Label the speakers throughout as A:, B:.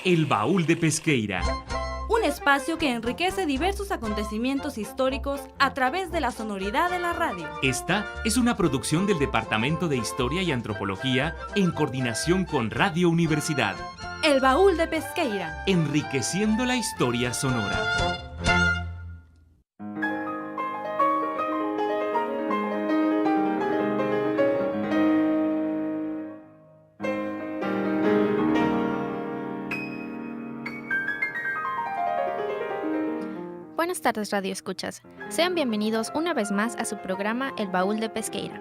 A: El Baúl de Pesqueira.
B: Un espacio que enriquece diversos acontecimientos históricos a través de la sonoridad de la radio.
A: Esta es una producción del Departamento de Historia y Antropología en coordinación con Radio Universidad.
B: El Baúl de Pesqueira.
A: Enriqueciendo la historia sonora.
C: Buenas tardes, Radio Escuchas. Sean bienvenidos una vez más a su programa El Baúl de Pesqueira.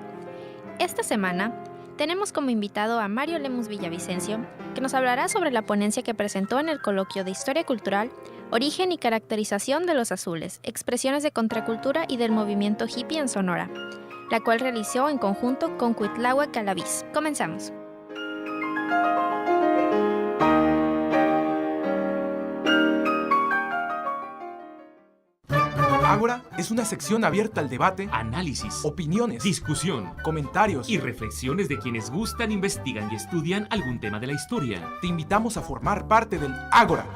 C: Esta semana tenemos como invitado a Mario Lemus Villavicencio, que nos hablará sobre la ponencia que presentó en el coloquio de Historia Cultural, Origen y Caracterización de los Azules, Expresiones de Contracultura y del Movimiento Hippie en Sonora, la cual realizó en conjunto con Cuitláhuac Galaviz. Comenzamos.
D: Ágora es una sección abierta al debate,
A: Análisis,
D: opiniones,
A: discusión
D: comentarios
A: y reflexiones de quienes gustan, investigan y estudian algún tema de la historia.
D: Te invitamos a formar parte del Ágora.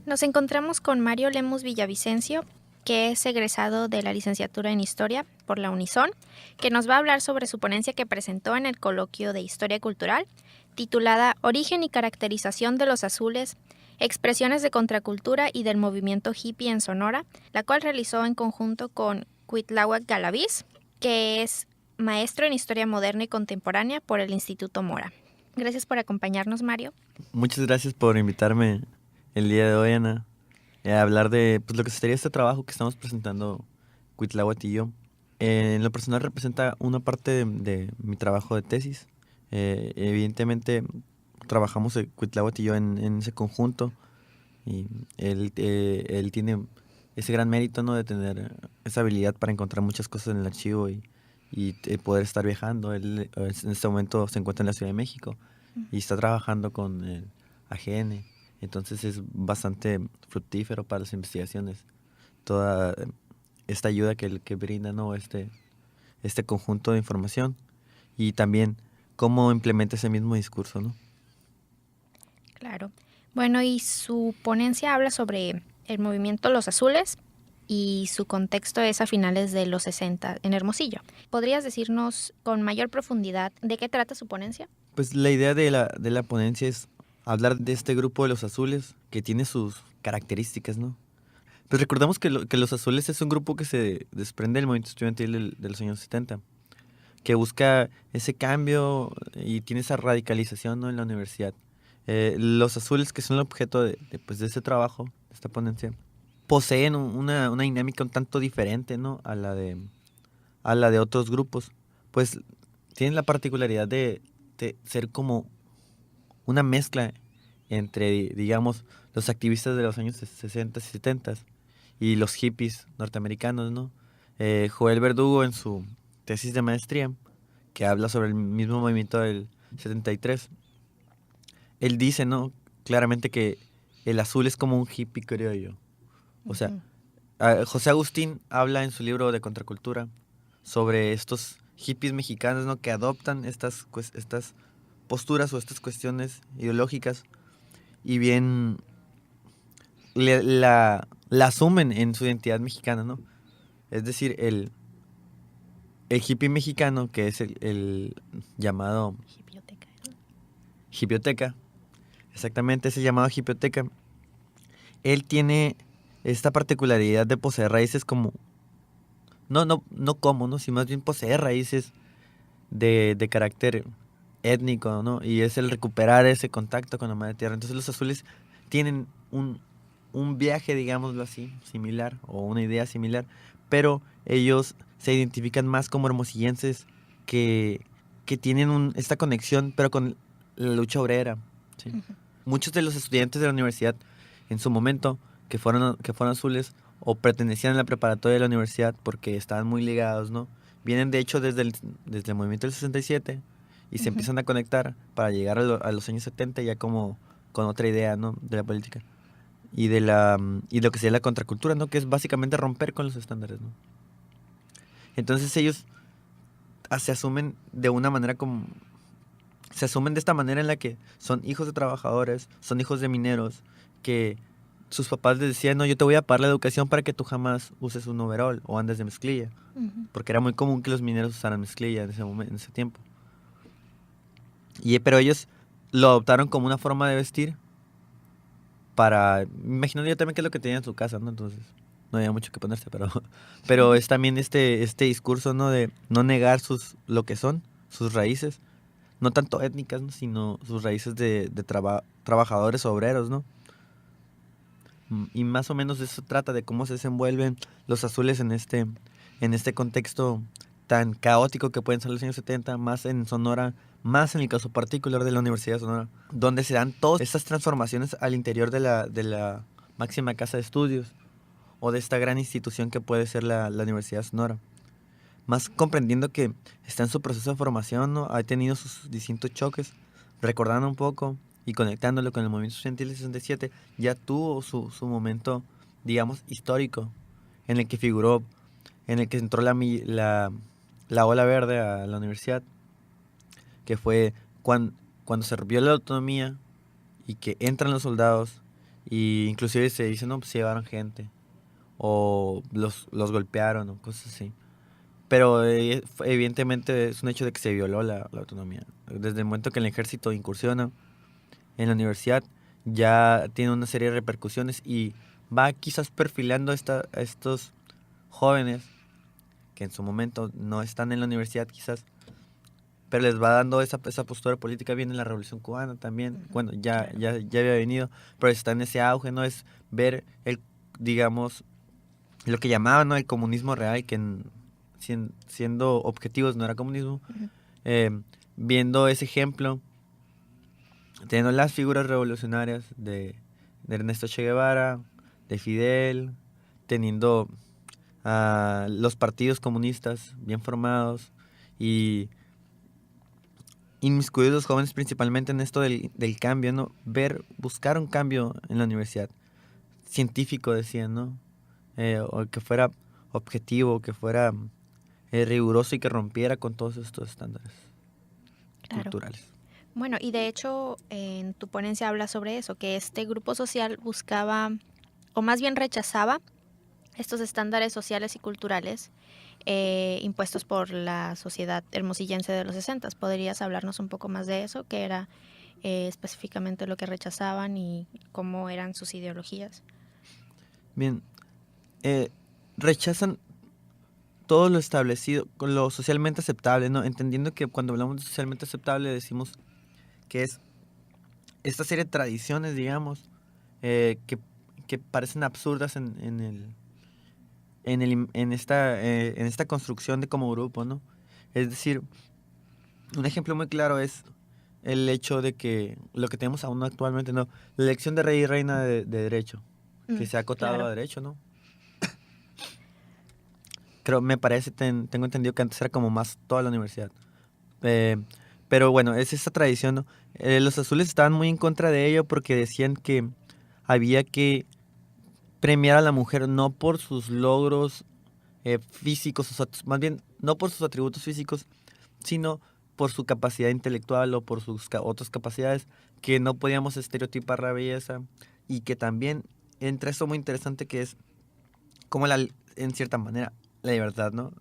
C: Nos encontramos con Mario Lemus Villavicencio, que es egresado de la licenciatura en Historia por la Unison, que nos va a hablar sobre su ponencia que presentó en el coloquio de Historia Cultural, titulada Origen y Caracterización de los Azules, Expresiones de Contracultura y del Movimiento Hippie en Sonora, la cual realizó en conjunto con Cuitláhuac Galaviz, que es maestro en Historia Moderna y Contemporánea por el Instituto Mora. Gracias por acompañarnos, Mario.
E: Muchas gracias por invitarme el día de hoy, Ana, a hablar de lo que sería este trabajo que estamos presentando Cuitláhuac y yo. En lo personal representa una parte de mi trabajo de tesis. Evidentemente trabajamos Cuitláhuac y yo en ese conjunto, y él tiene ese gran mérito, ¿no?, de tener esa habilidad para encontrar muchas cosas en el archivo y poder estar viajando. Él en este momento se encuentra en la Ciudad de México y está trabajando con el AGN, entonces es bastante fructífero para las investigaciones toda esta ayuda que brinda, ¿no?, este conjunto de información, y también cómo implementa ese mismo discurso, ¿no?
C: Claro. Bueno, y su ponencia habla sobre el movimiento Los Azules y su contexto es a finales de los 60 en Hermosillo. ¿Podrías decirnos con mayor profundidad de qué trata su ponencia?
E: Pues la idea de la ponencia es hablar de este grupo de los azules que tiene sus características, ¿no? Pues recordamos que los azules es un grupo que se desprende del movimiento estudiantil de los años 70, que busca ese cambio y tiene esa radicalización, ¿no?, en la universidad. Los azules, que son el objeto de este trabajo, de esta ponencia, poseen una dinámica un tanto diferente, ¿no?, a la de otros grupos. Pues tienen la particularidad de ser como una mezcla entre, digamos, los activistas de los años 60 y 70 y los hippies norteamericanos, ¿no? Joel Verdugo, en su tesis de maestría, que habla sobre el mismo movimiento del 73, él dice, ¿no?, claramente que el azul es como un hippie criollo. O sea, José Agustín habla en su libro de Contracultura sobre estos hippies mexicanos, ¿no?, que adoptan estas posturas o estas cuestiones ideológicas y bien la asumen en su identidad mexicana, ¿no? Es decir, el hippie mexicano, que es el llamado hippioteca, exactamente, ese llamado hippioteca, él tiene esta particularidad de poseer raíces como, sino más bien poseer raíces de carácter étnico, ¿no? Y es el recuperar ese contacto con la madre tierra. Entonces los azules tienen un viaje, digámoslo así, similar, o una idea similar, pero ellos se identifican más como hermosillenses que tienen esta conexión, pero con la lucha obrera, ¿sí? Uh-huh. Muchos de los estudiantes de la universidad en su momento que fueron azules o pertenecían a la preparatoria de la universidad porque estaban muy ligados, ¿no? Vienen de hecho desde el movimiento del 67 y se empiezan a conectar para llegar a los años 70 ya como con otra idea, ¿no?, de la política y de lo que sería la contracultura, ¿no?, que es básicamente romper con los estándares, ¿no? Entonces ellos se asumen de una manera como se asumen de esta manera en la que son hijos de trabajadores, son hijos de mineros, que sus papás les decían, no, yo te voy a pagar la educación para que tú jamás uses un overol o andes de mezclilla, porque era muy común que los mineros usaran mezclilla en ese momento, en ese tiempo. Pero ellos lo adoptaron como una forma de vestir para, me imagino yo también que es lo que tenían en su casa, ¿no? Entonces no había mucho que ponerse, pero es también este discurso, ¿no? De no negar lo que son, sus raíces, no tanto étnicas, ¿no? Sino sus raíces de trabajadores obreros, ¿no? Y más o menos de eso trata, de cómo se desenvuelven los azules en este contexto tan caótico que pueden ser los años 70, más en Sonora, más en el caso particular de la Universidad de Sonora, donde se dan todas estas transformaciones al interior de la máxima casa de estudios o de esta gran institución que puede ser la Universidad de Sonora. Más comprendiendo que está en su proceso de formación, ¿no? Ha tenido sus distintos choques, recordando un poco y conectándolo con el movimiento estudiantil del 67, ya tuvo su momento, digamos, histórico, en el que figuró, en el que entró la ola verde a la universidad, que fue cuando se rompió la autonomía y que entran los soldados, y inclusive se dice, no, pues se llevaron gente, o los golpearon, o cosas así. Pero evidentemente es un hecho de que se violó la autonomía. Desde el momento que el ejército incursiona en la universidad, ya tiene una serie de repercusiones y va quizás perfilando a estos jóvenes que en su momento no están en la universidad quizás, pero les va dando esa postura política. Viene la Revolución Cubana también, bueno, ya había venido, pero está en ese auge, ¿no? Es ver digamos, lo que llamaban, ¿no? El comunismo real, que siendo objetivos no era comunismo, viendo ese ejemplo, teniendo las figuras revolucionarias de Ernesto Che Guevara, de Fidel, teniendo los partidos comunistas bien formados y inmiscuidos los jóvenes principalmente en esto del cambio, ¿no? Buscar un cambio en la universidad, científico decían, ¿no? O que fuera objetivo, que fuera riguroso y que rompiera con todos estos estándares culturales.
C: Bueno, y de hecho en tu ponencia habla sobre eso, que este grupo social buscaba, o más bien rechazaba, estos estándares sociales y culturales impuestos por la sociedad hermosillense de los 60. ¿Podrías hablarnos un poco más de eso? ¿Qué era específicamente lo que rechazaban y cómo eran sus ideologías?
E: Bien, rechazan todo lo establecido, con lo socialmente aceptable, ¿no? Entendiendo que cuando hablamos de socialmente aceptable decimos que es esta serie de tradiciones, digamos, que parecen absurdas en esta construcción de como grupo, ¿no? Es decir, un ejemplo muy claro es el hecho de que lo que tenemos aún actualmente, ¿no? La elección de rey y reina de derecho, que se ha acotado
C: claro.
E: a derecho, ¿no? Me parece, tengo entendido que antes era como más toda la universidad. Pero bueno, es esta tradición, ¿no? Los azules estaban muy en contra de ello porque decían que había que premiar a la mujer no por sus logros físicos, más bien no por sus atributos físicos, sino por su capacidad intelectual o por sus otras capacidades, que no podíamos estereotipar la belleza, y que también entra esto muy interesante que es como en cierta manera la libertad, ¿no?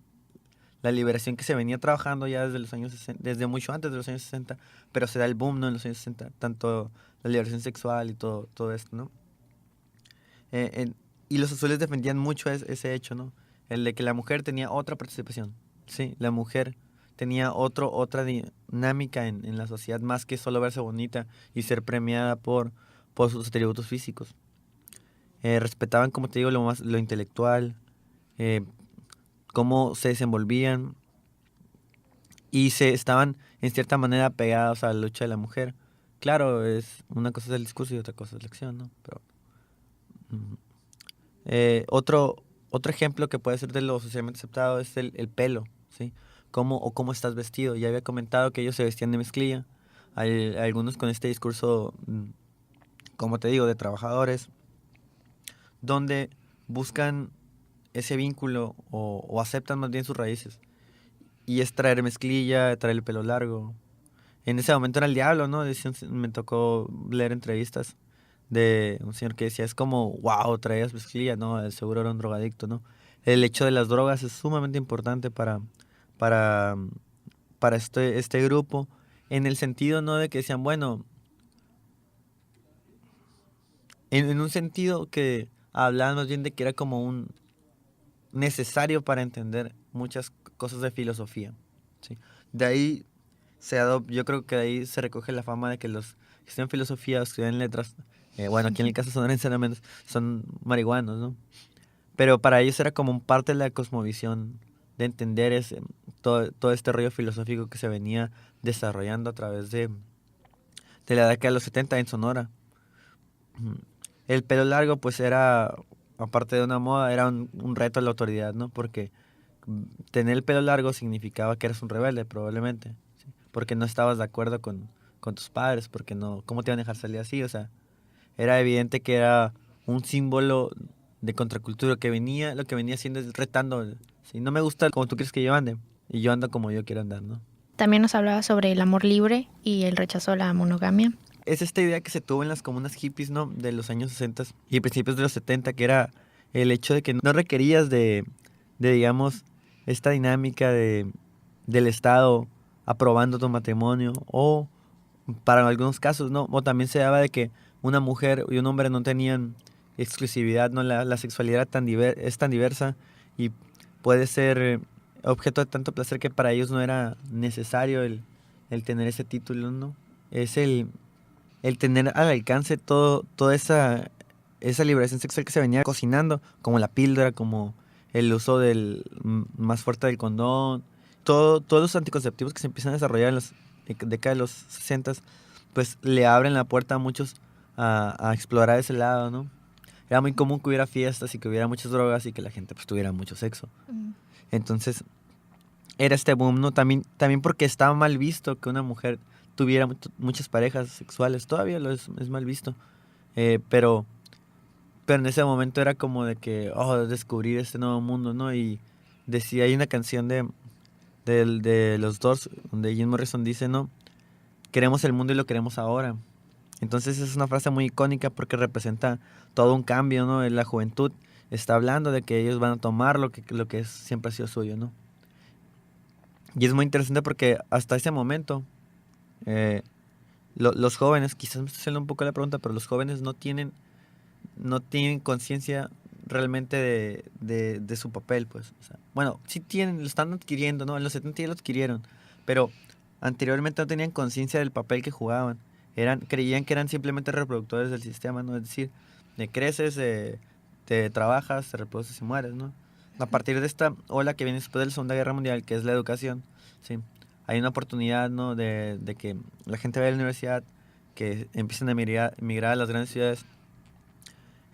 E: La liberación que se venía trabajando ya desde los años 60, desde mucho antes de los años 60, pero se da el boom, ¿no? En los años 60, tanto la liberación sexual y todo esto, ¿no? Y los azules defendían mucho ese hecho, ¿no? El de que la mujer tenía otra participación, ¿sí? La mujer tenía otra dinámica en la sociedad, más que solo verse bonita y ser premiada por sus atributos físicos. Respetaban, como te digo, lo intelectual, cómo se desenvolvían, y se estaban en cierta manera pegados a la lucha de la mujer. Claro, una cosa es el discurso y otra cosa es la acción, ¿no? Pero otro ejemplo que puede ser de lo socialmente aceptado es el pelo, ¿sí? Cómo estás vestido. Ya había comentado que ellos se vestían de mezclilla, algunos con este discurso, como te digo, de trabajadores, donde buscan ese vínculo o aceptan más bien sus raíces. Y es traer mezclilla, traer el pelo largo, en ese momento era el diablo, ¿no? Me tocó leer entrevistas de un señor que decía, es como, wow, traías mezclilla, ¿no? Seguro era un drogadicto, ¿no? El hecho de las drogas es sumamente importante para, para este grupo, en el sentido, ¿no? De que decían, bueno, en un sentido que hablaban más bien de que era como un necesario para entender muchas cosas de filosofía, ¿sí? De ahí yo creo que de ahí se recoge la fama de que los que estudian filosofía o estudian letras, bueno, aquí en el caso son necesariamente son marihuanos, ¿no? Pero para ellos era como un parte de la cosmovisión, de entender todo este rollo filosófico que se venía desarrollando a través de la década de los 70 en Sonora. El pelo largo, pues era, aparte de una moda, era un reto a la autoridad, ¿no? Porque tener el pelo largo significaba que eras un rebelde, probablemente, ¿sí? Porque no estabas de acuerdo con tus padres, porque no, ¿cómo te iban a dejar salir así? O sea, era evidente que era un símbolo de contracultura lo que venía haciendo es retando, ¿sí? No me gusta como tú quieres que yo ande, y yo ando como yo quiero andar, ¿no?
C: También nos hablaba sobre el amor libre y el rechazo a la monogamia.
E: Es esta idea que se tuvo en las comunas hippies, ¿no? De los años 60 y principios de los 70, que era el hecho de que no requerías de digamos, esta dinámica del Estado aprobando tu matrimonio, o para algunos casos, ¿no? O también se daba de que una mujer y un hombre no tenían exclusividad, ¿no? La sexualidad es tan diversa y puede ser objeto de tanto placer que para ellos no era necesario el tener ese título, ¿no? Es el tener al alcance toda esa liberación sexual que se venía cocinando, como la píldora, como el uso más fuerte del condón, todos los anticonceptivos que se empiezan a desarrollar en las décadas de los 60, pues le abren la puerta a muchos a explorar ese lado, ¿no? Era muy común que hubiera fiestas y que hubiera muchas drogas y que la gente pues tuviera mucho sexo. Entonces, era este boom, ¿no? También porque estaba mal visto que una mujer tuviera muchas parejas sexuales. Todavía es mal visto. Pero en ese momento era como de que, descubrir este nuevo mundo, ¿no? Y hay una canción de los Doors donde Jim Morrison dice, ¿no? Queremos el mundo y lo queremos ahora. Entonces es una frase muy icónica porque representa todo un cambio, ¿no? La juventud está hablando de que ellos van a tomar lo que siempre ha sido suyo, ¿no? Y es muy interesante porque hasta ese momento los jóvenes, quizás me estoy haciendo un poco la pregunta, pero los jóvenes no tienen conciencia realmente de su papel, pues. O sea, bueno, sí tienen, lo están adquiriendo, ¿no? En los 70 ya lo adquirieron, pero anteriormente no tenían conciencia del papel que jugaban. Creían que eran simplemente reproductores del sistema, ¿no? Es decir, creces, te trabajas, te reproduces y mueres, ¿no? A partir de esta ola que viene después de la Segunda Guerra Mundial, que es la educación, ¿sí? Hay una oportunidad, ¿no? de que la gente vaya a la universidad, que empiecen a migrar a las grandes ciudades.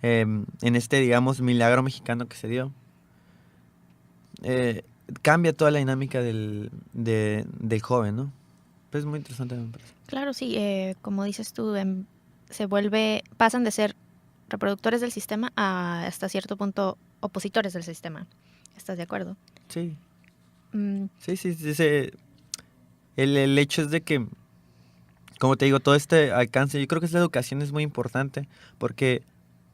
E: En este, digamos, milagro mexicano que se dio, cambia toda la dinámica del joven, ¿no? Pues es muy interesante, me parece.
C: Claro, sí, como dices tú, pasan de ser reproductores del sistema a hasta cierto punto opositores del sistema. ¿Estás de acuerdo?
E: Sí. Sí. El hecho es de que, como te digo, todo este alcance, yo creo que la educación es muy importante porque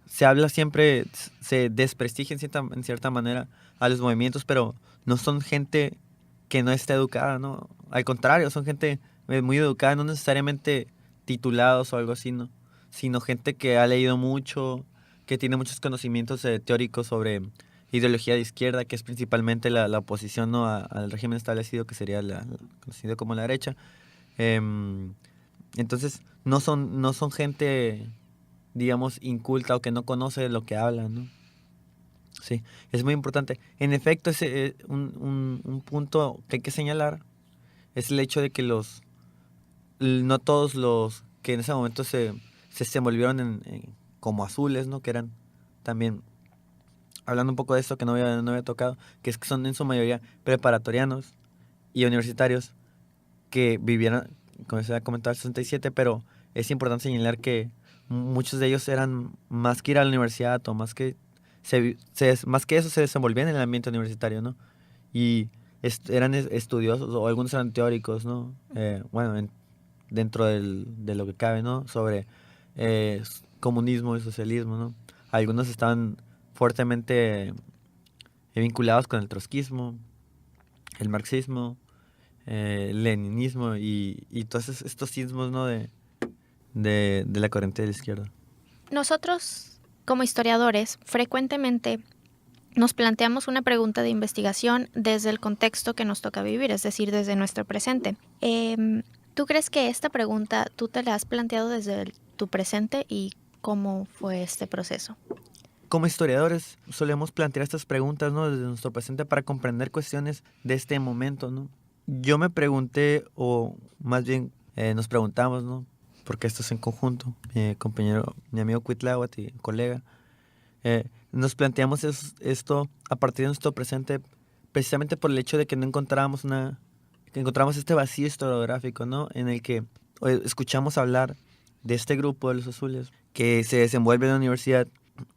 E: se habla siempre, se desprestigia en cierta manera a los movimientos, pero no son gente que no está educada, ¿no? Al contrario, son gente muy educada, no necesariamente titulados o algo así, ¿no? Sino gente que ha leído mucho, que tiene muchos conocimientos teóricos sobre ideología de izquierda, que es principalmente la oposición, ¿no? al régimen establecido, que sería conocido como la derecha. Entonces, no son gente, digamos, inculta o que no conoce lo que habla, ¿no? Sí, es muy importante. En efecto, un punto que hay que señalar es el hecho de que no todos los que en ese momento se envolvieron como azules, ¿no? Que eran también, hablando un poco de esto que no había tocado, que es que son en su mayoría preparatorianos y universitarios que vivieron, como se ha comentado, el 67, pero es importante señalar que muchos de ellos eran más que ir a la universidad o más que más que eso se desenvolvían en el ambiente universitario, ¿no? Y eran estudiosos o algunos eran teóricos, ¿no? Bueno, dentro de lo que cabe, ¿no? Sobre comunismo y socialismo, ¿no? Algunos estaban fuertemente vinculados con el trotskismo, el marxismo, el leninismo y todos estos ismos, ¿no? de la corriente de la izquierda.
C: Nosotros, como historiadores, frecuentemente nos planteamos una pregunta de investigación desde el contexto que nos toca vivir, es decir, desde nuestro presente. ¿Tú crees que esta pregunta tú te la has planteado desde tu presente y cómo fue este proceso?
E: Como historiadores solemos plantear estas preguntas, ¿no? Desde nuestro presente para comprender cuestiones de este momento, ¿no? Yo me pregunté, o más bien nos preguntamos, ¿no? Porque esto es en conjunto, mi compañero, mi amigo Cuitláhuac y colega, nos planteamos esto a partir de nuestro presente precisamente por el hecho de que no encontrábamos que encontramos este vacío historiográfico, ¿no? En el que escuchamos hablar de este grupo de los azules que se desenvuelve en la universidad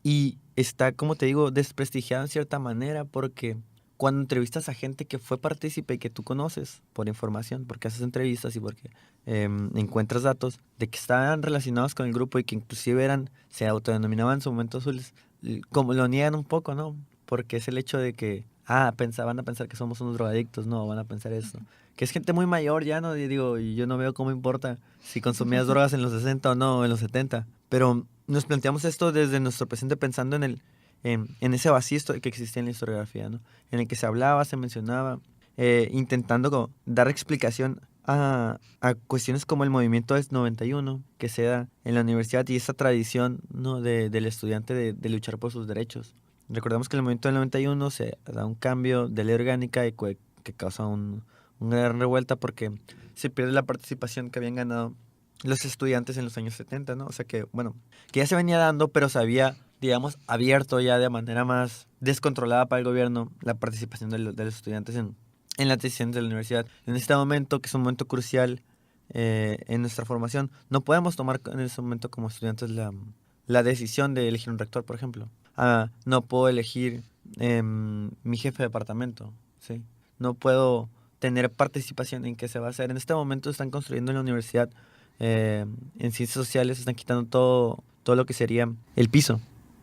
E: y está, como te digo, desprestigiado en cierta manera porque cuando entrevistas a gente que fue partícipe y que tú conoces por información, porque haces entrevistas y porque encuentras datos de que estaban relacionados con el grupo y que inclusive se autodenominaban en su momento azules, como lo niegan un poco, ¿no? Porque es el hecho de que, van a pensar que somos unos drogadictos, no, van a pensar eso. Que es gente muy mayor ya, ¿no? Y digo, y yo no veo cómo importa si consumías drogas en los 60 o no, en los 70. Pero nos planteamos esto desde nuestro presente pensando en ese vacío que existía en la historiografía, ¿no? En el que se hablaba, se mencionaba, intentando dar explicación a cuestiones como el movimiento del 91 que se da en la universidad y esa tradición, ¿no? del estudiante de luchar por sus derechos. Recordemos que en el movimiento del 91 se da un cambio de ley orgánica que causa una gran revuelta porque se pierde la participación que habían ganado los estudiantes en los años 70, ¿no? O sea que, bueno, que ya se venía dando, pero se había, digamos, abierto ya de manera más descontrolada para el gobierno la participación de los estudiantes en las decisiones de la universidad. En este momento, que es un momento crucial en nuestra formación, no podemos tomar en ese momento como estudiantes la decisión de elegir un rector, por ejemplo. No puedo elegir mi jefe de departamento, ¿sí? No puedo tener participación en qué se va a hacer. En este momento están construyendo en la universidad, en ciencias sociales, están quitando todo lo que sería el piso.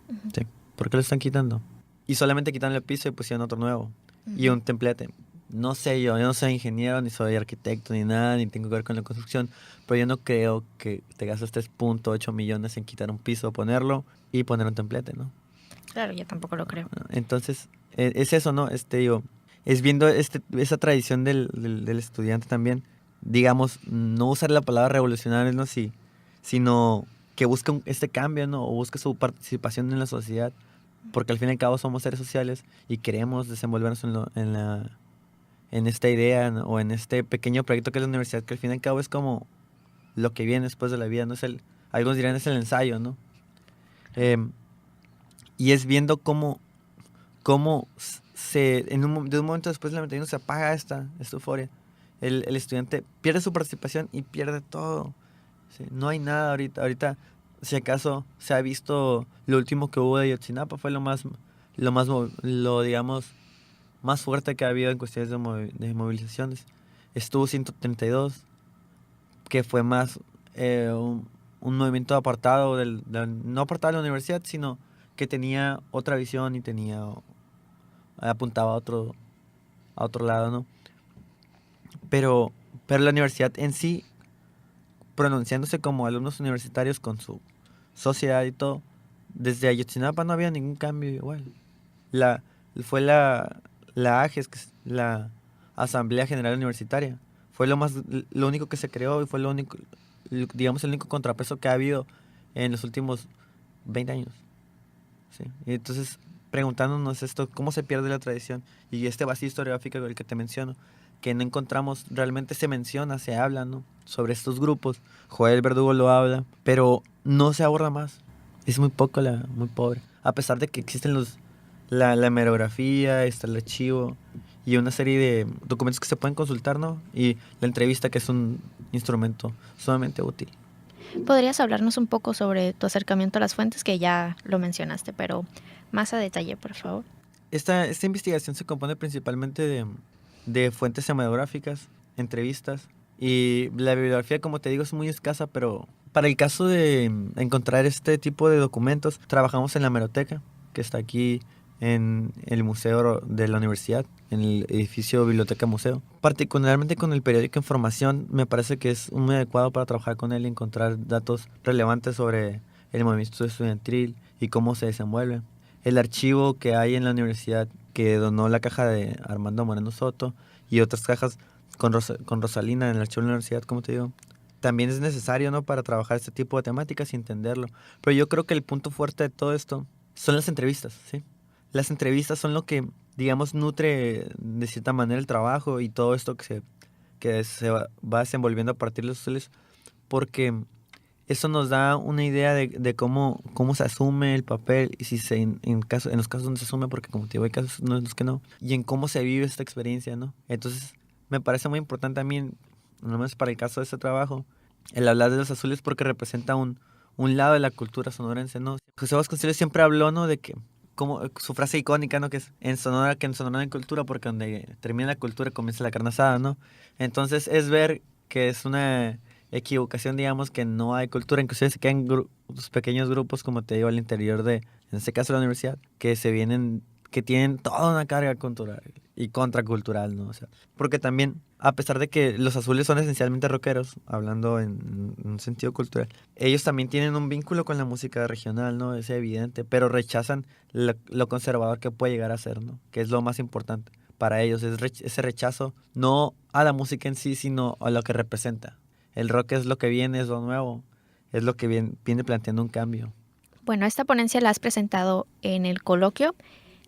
C: Uh-huh.
E: ¿Sí? ¿Por qué lo están quitando? Y solamente quitando el piso y pusieron otro nuevo. Uh-huh. Y un templete. No sé yo no soy ingeniero, ni soy arquitecto, ni nada, ni tengo que ver con la construcción, pero yo no creo que te gastes 3.8 millones en quitar un piso, ponerlo y poner un templete, ¿no?
C: Claro, yo tampoco lo creo.
E: Entonces, es eso, ¿no? Es viendo esa tradición del estudiante también, digamos, no usar la palabra revolucionario, ¿no? Sino que busque este cambio, ¿no? O busque su participación en la sociedad, porque al fin y al cabo somos seres sociales y queremos desenvolvernos en esta idea, ¿no? O en este pequeño proyecto que es la universidad, que al fin y al cabo es como lo que viene después de la vida, ¿no? Algunos dirían es el ensayo, ¿no? Y es viendo cómo de un momento después del 91 se apaga esta euforia. El estudiante pierde su participación y pierde todo. ¿Sí? No hay nada ahorita. Ahorita, si acaso se ha visto lo último que hubo de Ayotzinapa, fue digamos, más fuerte que ha habido en cuestiones de movilizaciones. Estuvo 132, que fue más un movimiento apartado, no apartado de la universidad, sino que tenía otra visión y apuntaba a otro lado, ¿no? Pero la universidad en sí, pronunciándose como alumnos universitarios con su sociedad y todo, desde Ayotzinapa no había ningún cambio igual. Fue la AGES, que es la Asamblea General Universitaria. Fue lo único que se creó y fue el único contrapeso que ha habido en los últimos 20 años. ¿Sí? Y entonces, preguntándonos esto, ¿cómo se pierde la tradición? Y este vacío historiográfico del que te menciono, que no encontramos, realmente se menciona, se habla, ¿no? Sobre estos grupos. Joel Verdugo lo habla, pero no se aborda más. Es muy pobre. A pesar de que existen la hemerografía, está el archivo y una serie de documentos que se pueden consultar, ¿no? Y la entrevista, que es un instrumento sumamente útil.
C: ¿Podrías hablarnos un poco sobre tu acercamiento a las fuentes, que ya lo mencionaste, pero más a detalle, por favor?
E: Esta investigación se compone principalmente de fuentes hemerográficas, entrevistas, Y la bibliografía, como te digo, es muy escasa, pero para el caso de encontrar este tipo de documentos, trabajamos en la hemeroteca, que está aquí en el museo de la universidad, en el edificio Biblioteca Museo. Particularmente con el periódico Información, me parece que es muy adecuado para trabajar con él y encontrar datos relevantes sobre el movimiento estudiantil y cómo se desenvuelve. El archivo que hay en la universidad que donó la caja de Armando Moreno Soto y otras cajas con Rosalina en el archivo de la universidad, como te digo, también es necesario, ¿no?, para trabajar este tipo de temáticas y entenderlo. Pero yo creo que el punto fuerte de todo esto son las entrevistas, ¿sí? Las entrevistas son lo que, digamos, nutre de cierta manera el trabajo y todo esto que se va desenvolviendo a partir de los estudios, porque eso nos da una idea de cómo se asume el papel y si en los casos donde se asume, porque como te digo, hay casos en los que no, y en cómo se vive esta experiencia, ¿no? Entonces, me parece muy importante también, no más para el caso de este trabajo, el hablar de los azules porque representa un lado de la cultura sonorense, ¿no? José Vasconcelos siempre habló, ¿no?, de que, como su frase icónica, ¿no?, que es en Sonora no hay cultura porque donde termina la cultura comienza la carne asada, ¿no? Entonces es ver que es una equivocación, digamos, que no hay cultura, inclusive se quedan los pequeños grupos, como te digo, al interior en este caso la universidad, que tienen toda una carga cultural y contracultural, ¿no? O sea, porque también, a pesar de que los azules son esencialmente rockeros, hablando en un sentido cultural, ellos también tienen un vínculo con la música regional, ¿no? Es evidente, pero rechazan lo conservador que puede llegar a ser, ¿no? Que es lo más importante para ellos, ese rechazo no a la música en sí, sino a lo que representa. El rock es lo que viene, es lo nuevo, es lo que viene planteando un cambio.
C: Bueno, esta ponencia la has presentado en el coloquio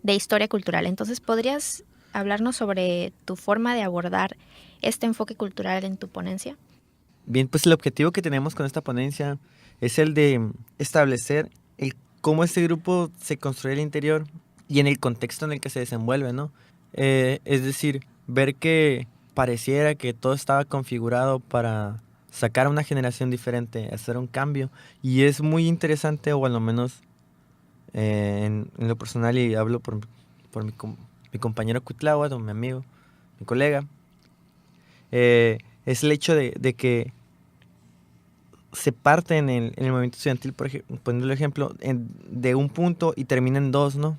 C: de Historia Cultural. Entonces, ¿podrías hablarnos sobre tu forma de abordar este enfoque cultural en tu ponencia?
E: Bien, pues el objetivo que tenemos con esta ponencia es el de establecer cómo este grupo se construye al interior y en el contexto en el que se desenvuelve, ¿no? Es decir, ver que pareciera que todo estaba configurado para sacar a una generación diferente, hacer un cambio. Y es muy interesante, o al lo menos en lo personal, y hablo por mi compañero Cuitláhuac, o mi amigo, mi colega, es el hecho de que se parte en el movimiento estudiantil, por ejemplo, poniendo el ejemplo, de un punto y termina en dos, ¿no?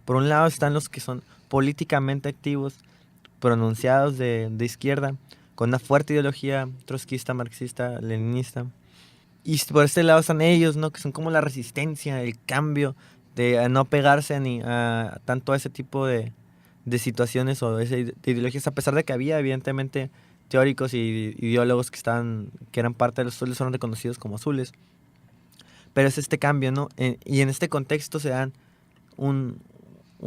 E: Por un lado están los que son políticamente activos, pronunciados de izquierda, con una fuerte ideología trotskista, marxista, leninista. Y por este lado están ellos, ¿no?, que son como la resistencia, el cambio, de no pegarse a tanto a ese tipo de situaciones o de ideologías, a pesar de que había evidentemente teóricos y ideólogos que eran parte de los azules, son reconocidos como azules. Pero es este cambio, ¿no? Y en este contexto se dan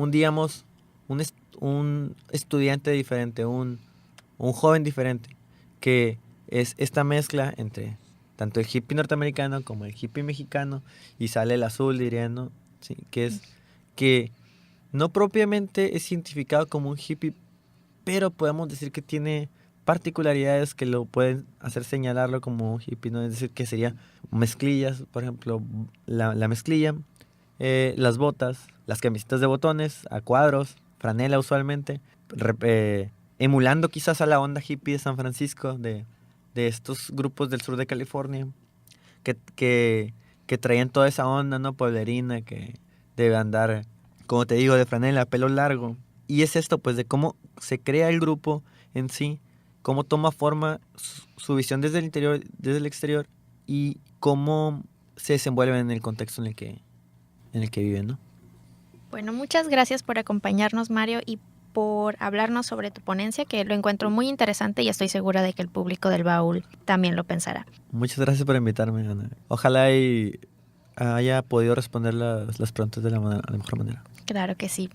E: digamos, un estudiante diferente, un joven diferente, que es esta mezcla entre tanto el hippie norteamericano como el hippie mexicano, y sale el azul, dirían, ¿no? Sí, que no propiamente es identificado como un hippie, pero podemos decir que tiene particularidades que lo pueden hacer señalarlo como un hippie, ¿no? Es decir, que sería mezclillas, por ejemplo, la mezclilla, las botas, las camisetas de botones, a cuadros, franela usualmente, emulando quizás a la onda hippie de San Francisco, de estos grupos del sur de California, que traían toda esa onda, ¿no?, pueblerina, que debe andar, como te digo, de franela, pelo largo. Y es esto, pues, de cómo se crea el grupo en sí, cómo toma forma su visión desde el interior, desde el exterior, y cómo se desenvuelven en el contexto en el que viven, ¿no?
C: Bueno, muchas gracias por acompañarnos, Mario, y por hablarnos sobre tu ponencia, que lo encuentro muy interesante y estoy segura de que el público del Baúl también lo pensará.
E: Muchas gracias por invitarme, Ana. Ojalá haya podido responder las preguntas de la mejor manera.
C: Claro que sí.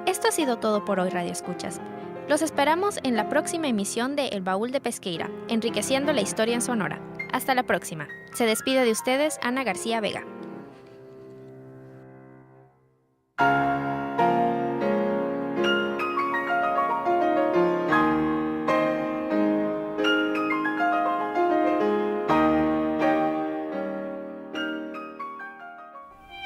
C: Esto ha sido todo por hoy, Radio Escuchas. Los esperamos en la próxima emisión de El Baúl de Pesqueira, enriqueciendo la historia en Sonora. Hasta la próxima. Se despide de ustedes Ana García Vega.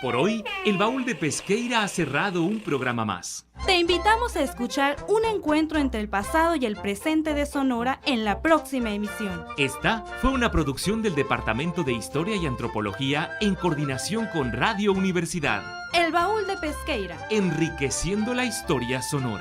A: Por hoy, el Baúl de Pesqueira ha cerrado un programa más.
B: Te invitamos a escuchar un encuentro entre el pasado y el presente de Sonora en la próxima emisión.
A: Esta fue una producción del Departamento de Historia y Antropología en coordinación con Radio Universidad.
B: El Baúl de Pesqueira.
A: Enriqueciendo la historia sonora.